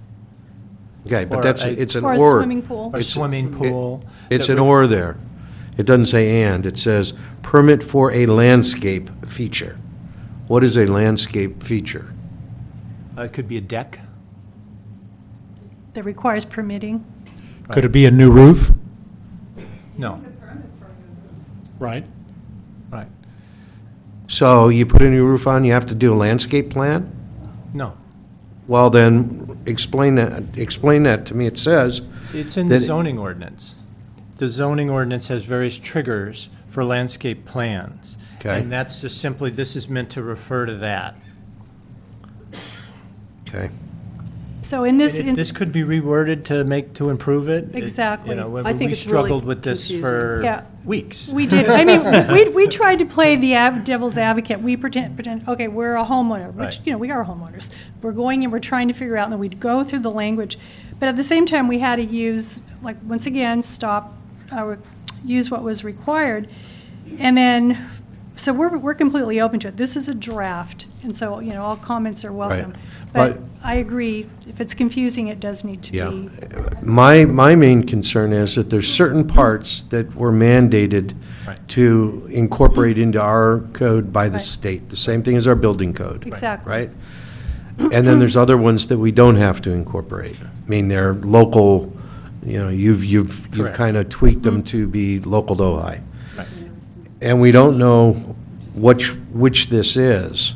Okay, but it's an or. Or a swimming pool. or a swimming pool. It's that an would- or there. It doesn't say and, it says permit for a landscape feature. What is a landscape feature? It could be a deck. That requires permitting. Could it be a new roof? No, Right. right. So you put a new roof on, you have to do a landscape plan? No. Well, then, explain that to me. It says. It's in the that- zoning ordinance. The zoning ordinance has various triggers for landscape plans. Okay. And that's just simply, this is meant to refer to that. Okay. So in this, This could be reworded to improve it. Exactly. I think We it's really struggled with this for Yeah. weeks. we did, I mean, we tried to play the devil's advocate. We pretend, okay, we're a homeowner, which, Right. we are homeowners. We're going and we're trying to figure out, and then we'd go through the language. But at the same time, we had to use, like, once again, use what was required. And then, so we're completely open to it. This is a draft, and so, all comments are welcome. But- But I agree, if it's confusing, it does need to Yeah. be. My main concern is that there's certain parts that were mandated Right. to incorporate into our code by the Right. state, the same thing as our building code. Exactly. Right? And then there's other ones that we don't have to incorporate. I mean, they're local, you've Correct. kind of tweaked them to be local to Ojai. Right. And we don't know which this is.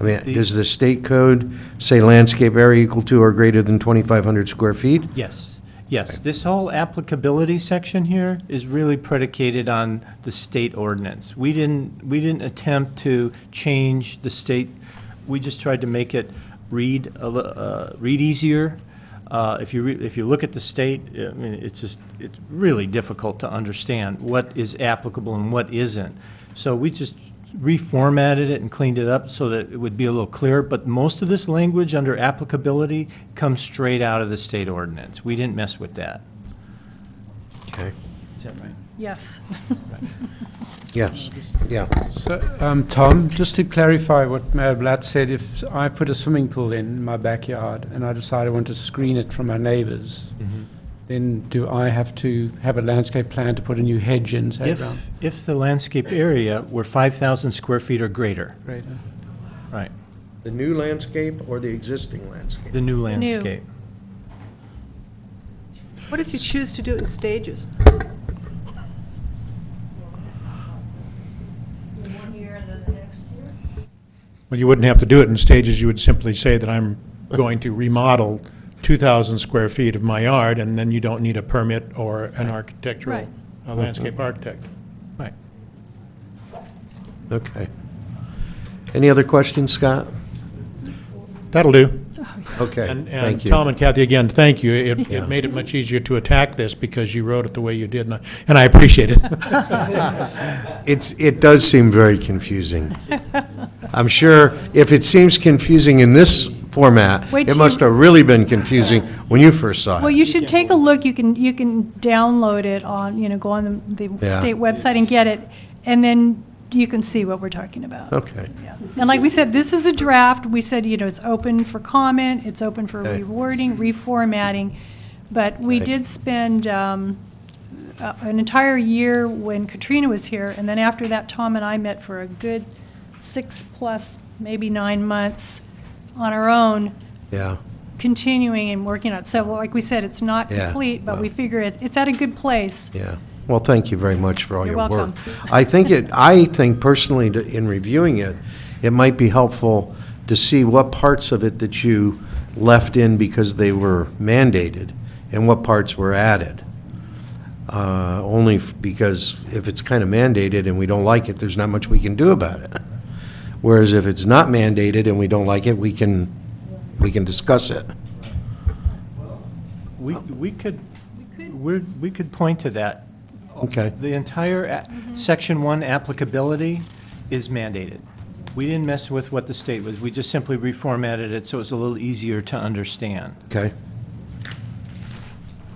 I mean, does the state code say landscape area equal to or greater than 2,500 square feet? Yes, yes. This whole applicability section here is really predicated on the state ordinance. We didn't attempt to change the state. We just tried to make it read easier. If you look at the state, I mean, it's really difficult to understand what is applicable and what isn't. So we just reformatted it and cleaned it up so that it would be a little clearer, but most of this language under applicability comes straight out of the state ordinance. We didn't mess with that. Okay. Is that right? Yes. Yes, yeah. So, Tom, just to clarify what Mayor Blatt said, if I put a swimming pool in my backyard and I decide I want to screen it from my neighbors, then do I have to have a landscape plan to put a new hedge in, say, around? If the landscape area were 5,000 square feet or greater, Greater. right, The new landscape or the existing landscape? the new landscape. What if you choose to do it in stages? Well, you wouldn't have to do it in stages. You would simply say that I'm going to remodel 2,000 square feet of my yard, and then you don't need a permit or an architectural, Right. a landscape architect. Right. Okay. Any other questions, Scott? That'll do. Okay, And thank you. Tom and Kathy, again, thank you. It made it much easier to attack this because you wrote it the way you did, and I appreciate it. It does seem very confusing. I'm sure if it seems confusing in this format, Wait it till must you- have really been confusing when you first saw Well, it. you should take a look. You can download it on, go on the Yeah. state website and get it, and then you can see what we're talking about. Okay, And like we said, this is a draft. We said, it's open for comment, it's open for Okay. rewording, reformatting. But we Okay. did spend an entire year when Katrina was here, and then after that, Tom and I met for a good 6+, maybe 9 months on our own, yeah, continuing and working on it. So like we said, it's not Yeah, complete, but we well. figure it's at a good place. yeah. Well, thank you very much for all You're your work. welcome. I think personally, in reviewing it, it might be helpful to see what parts of it that you left in because they were mandated and what parts were added. Only because if it's kind of mandated and we don't like it, there's not much we can do about it. Whereas if it's not mandated and we don't like it, we can discuss it. We could point to that. Okay, The entire Section 1 applicability is mandated. We didn't mess with what the state was. We just simply reformatted it so it's a little easier to understand. okay,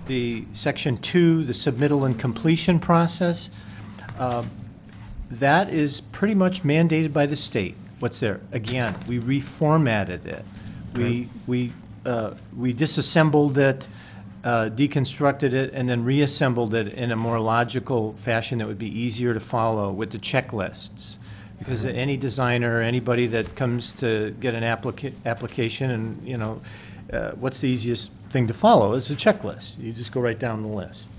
The Section 2, the submittal and completion process, that is pretty much mandated by the state. What's there? Again, we reformatted it. We disassembled it, deconstructed it, and then reassembled it in a more logical fashion that would be easier to follow with the checklists. Because any designer, anybody that comes to get an application and, what's the easiest thing to follow is a checklist. You just go right down the list.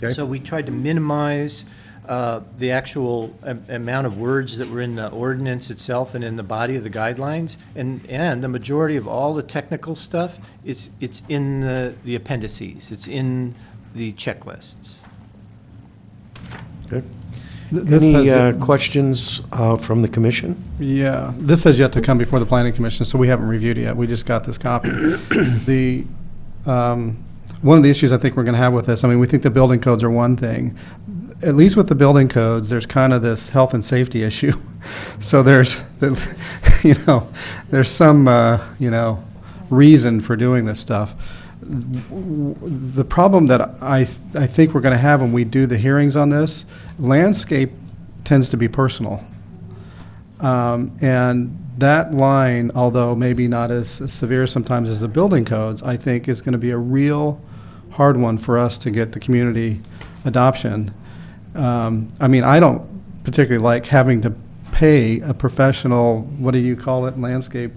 Okay. So we tried to minimize the actual amount of words that were in the ordinance itself and in the body of the guidelines, and the majority of all the technical stuff, it's in the appendices, it's in the checklists. Good. This Any has- questions from the commission? Yeah, this has yet to come before the planning commission, so we haven't reviewed it yet. We just got this copy. The, one of the issues I think we're going to have with this, I mean, we think the building codes are one thing. At least with the building codes, there's kind of this health and safety issue. So there's, there's some, reason for doing this stuff. The problem that I think we're going to have when we do the hearings on this, landscape tends to be personal. And that line, although maybe not as severe sometimes as the building codes, I think is going to be a real hard one for us to get the community adoption. I mean, I don't particularly like having to pay a professional, what do you call it, landscape,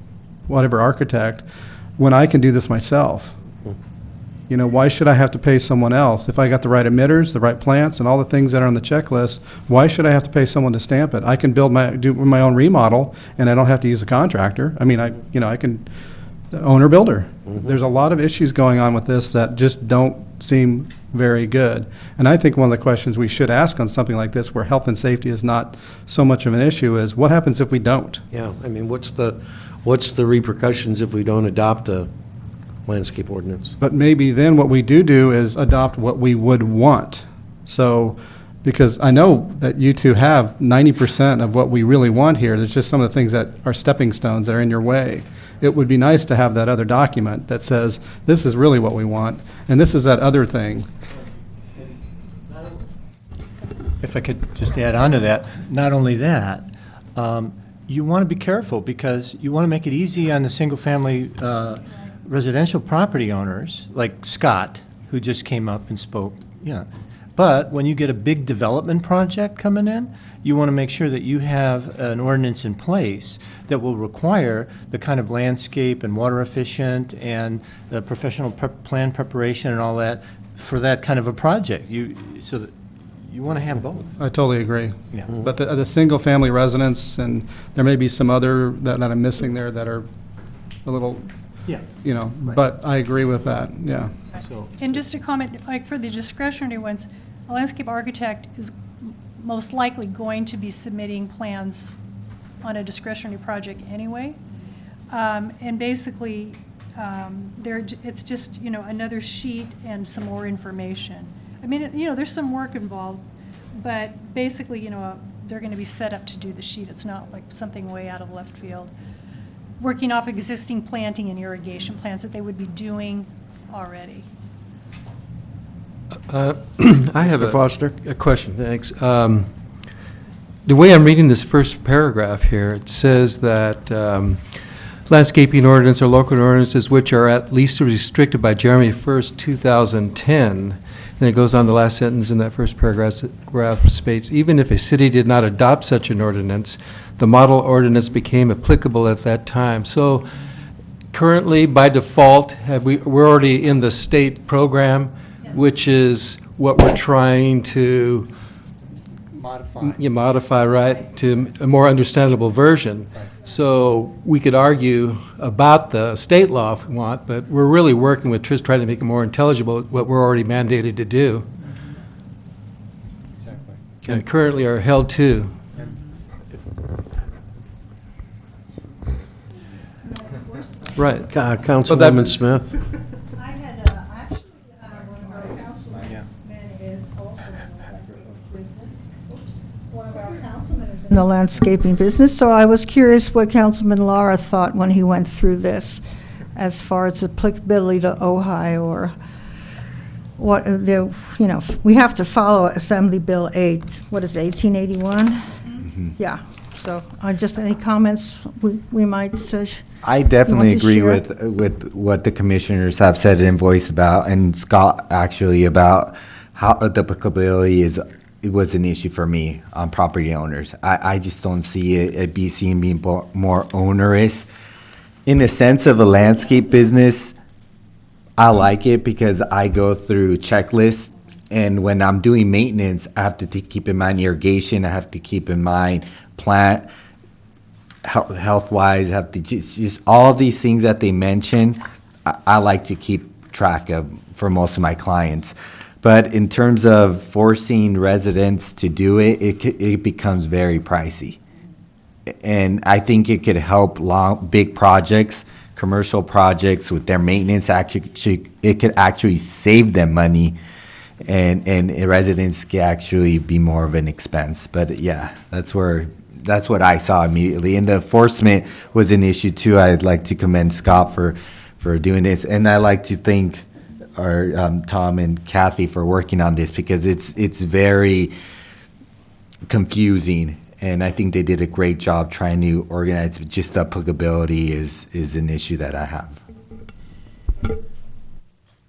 whatever, architect, when I can do this myself. You know, why should I have to pay someone else? If I got the right emitters, the right plants, and all the things that are on the checklist, why should I have to pay someone to stamp it? I can do my own remodel, and I don't have to use a contractor. I mean, I can, owner builder. There's a lot of issues going on with this that just don't seem very good. And I think one of the questions we should ask on something like this, where health and safety is not so much of an issue, is what happens if we don't? Yeah, I mean, what's the repercussions if we don't adopt a landscape ordinance? But maybe then what we do is adopt what we would want. So, because I know that you two have 90% of what we really want here. There's just some of the things that are stepping stones that are in your way. It would be nice to have that other document that says, this is really what we want, and this is that other thing. If I could just add on to that, not only that, you want to be careful because you want to make it easy on the single-family residential property owners, like Scott, who just came up and spoke, yeah. But when you get a big development project coming in, you want to make sure that you have an ordinance in place that will require the kind of landscape and water efficient and the professional plan preparation and all that for that kind of a project. So that you want to have both. I totally agree. Yeah. But the single-family residence, and there may be some other that I'm missing there that are a little, Yeah. But I agree with that, yeah. And just a comment, like for the discretionary ones, a landscape architect is most likely going to be submitting plans on a discretionary project anyway. And basically, it's just, another sheet and some more information. I mean, there's some work involved, but basically, they're going to be set up to do the sheet. It's not like something way out of left field. Working off existing planting and irrigation plans that they would be doing already. I have Mr. Foster? a question, thanks. The way I'm reading this first paragraph here, it says that landscaping ordinance or local ordinances which are at least restricted by January 1st, 2010. Then it goes on, the last sentence in that first paragraph states, even if a city did not adopt such an ordinance, the model ordinance became applicable at that time. So currently, by default, we're already in the state program, yes, which is what we're trying to modify, right, to a more understandable version. Right. So we could argue about the state law if we want, but we're really working with just trying to make it more intelligible what we're already mandated to do. Exactly. And currently are held to. Right. Councilwoman Smith? I had, actually, one of our councilmen is also in the landscaping business. One of our councilmen is in the landscaping business, so I was curious what Councilman Lara thought when he went through this, as far as applicability to Ojai or what, we have to follow Assembly Bill 8, what is it, 1881? Mm-hmm. Yeah, so just any comments we might I definitely agree share? with what the commissioners have said and voiced about, and Scott actually, about how the applicability was an issue for me on property owners. I just don't see it being more onerous. In the sense of a landscape business, I like it because I go through checklists And when I'm doing maintenance, I have to keep in mind irrigation. I have to keep in mind plant health-wise. Have to just all these things that they mention. I like to keep track of for most of my clients. But in terms of forcing residents to do it, it becomes very pricey. And I think it could help big projects, commercial projects with their maintenance. Actually, it could actually save them money, and residents can actually be more of an expense. But yeah, that's what I saw immediately. And the enforcement was an issue too. I'd like to commend Scott for doing this, and I like to thank our Tom and Kathy for working on this, because it's very confusing, and I think they did a great job trying to organize. Just the applicability is an issue that I have.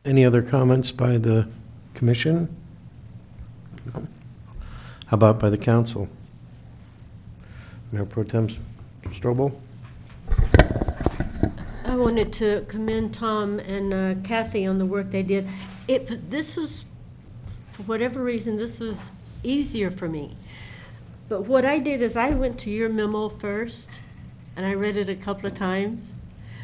Any other comments by the commission? No. How about by the council? Mayor Pro Tem Strobel? I wanted to commend Tom and Kathy on the work they did. This was, for whatever reason, this was easier for me. But what I did is I went to your memo first, and I read it a couple of times.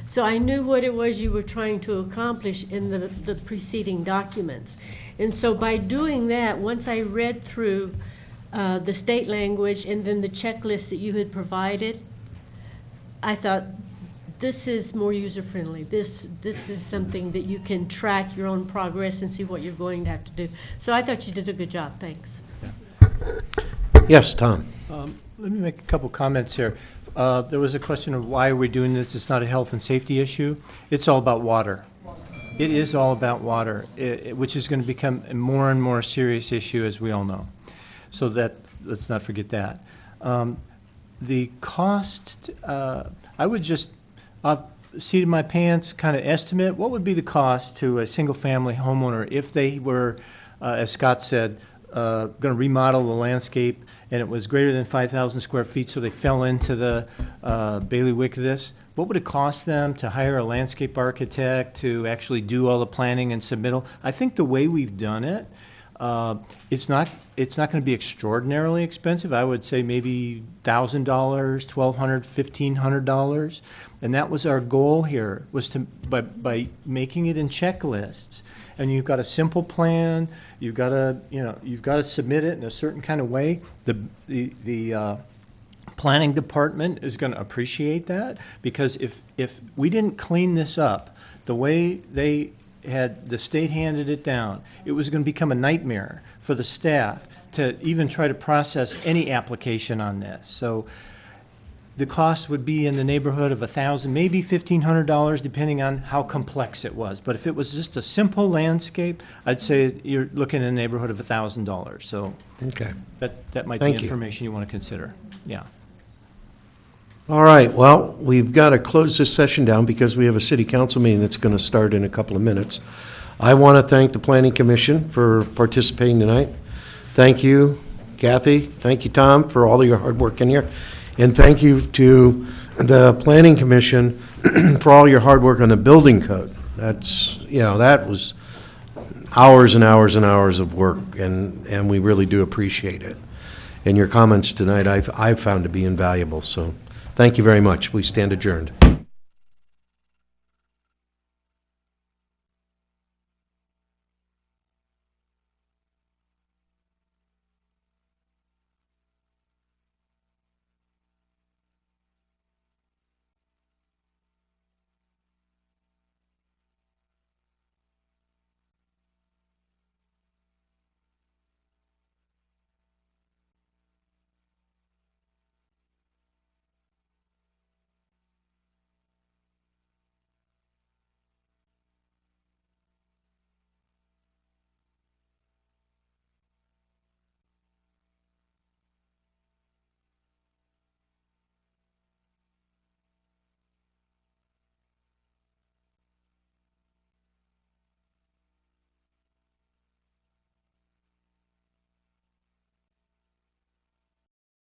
So I knew what it was you were trying to accomplish in the preceding documents. And so by doing that, once I read through the state language and then the checklist that you had provided, I thought, this is more user-friendly. This is something that you can track your own progress and see what you're going to have to do. So I thought you did a good job. Thanks. Yes, Tom. Let me make a couple comments here. There was a question of why are we doing this? It's not a health and safety issue. It's all about water. It is all about water, which is going to become a more and more serious issue, as we all know. So let's not forget that. The cost, I would just seat in my pants kind of estimate what would be the cost to a single-family homeowner if they were, as Scott said, going to remodel the landscape, and it was greater than 5,000 square feet, so they fell into the bailiwick of this. What would it cost them to hire a landscape architect to actually do all the planning and submittal? I think the way we've done it, it's not going to be extraordinarily expensive. I would say maybe $1,000, $1,200, $1,500, and that was our goal here, was to by making it in checklists. And you've got a simple plan. You've got to submit it in a certain kind of way. The planning department is going to appreciate that, because if we didn't clean this up the way the state handed it down, it was going to become a nightmare for the staff to even try to process any application on this. So the cost would be in the neighborhood of $1,000, maybe $1,500, depending on how complex it was. But if it was just a simple landscape, I'd say you're looking in the neighborhood of $1,000. So okay, that might be information you want to consider. Yeah. All right, well, we've got to close this session down because we have a city council meeting that's going to start in a couple of minutes. I want to thank the Planning Commission for participating tonight. Thank you, Kathy. Thank you, Tom, for all of your hard work in here. And thank you to the Planning Commission for all your hard work on the building code. That's, that was hours and hours and hours of work, and we really do appreciate it. And your comments tonight I've found to be invaluable, so thank you very much. We stand adjourned.